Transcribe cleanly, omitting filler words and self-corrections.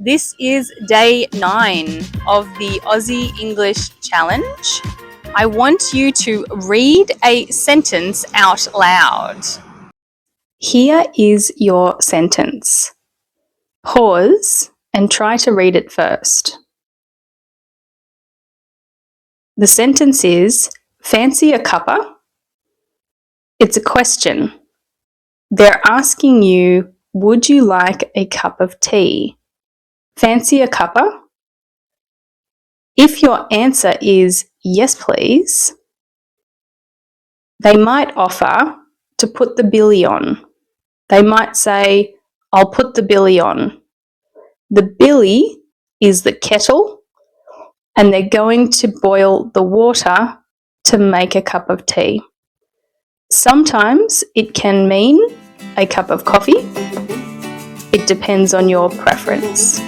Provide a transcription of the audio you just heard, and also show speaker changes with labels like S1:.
S1: This is day 9 of the Aussie English challenge. I want you to read a sentence out loud. Here is your sentence. Pause and try to read it first. The sentence is, fancy a cuppa? It's a question. They're asking you, would you like a cup of tea? Fancy a cuppa? If your answer is yes, please, they might offer to put the billy on. They might say, I'll put the billy on. The billy is the kettle, and they're going to boil the water to make a cup of tea. Sometimes it can mean a cup of coffee. It depends on your preference.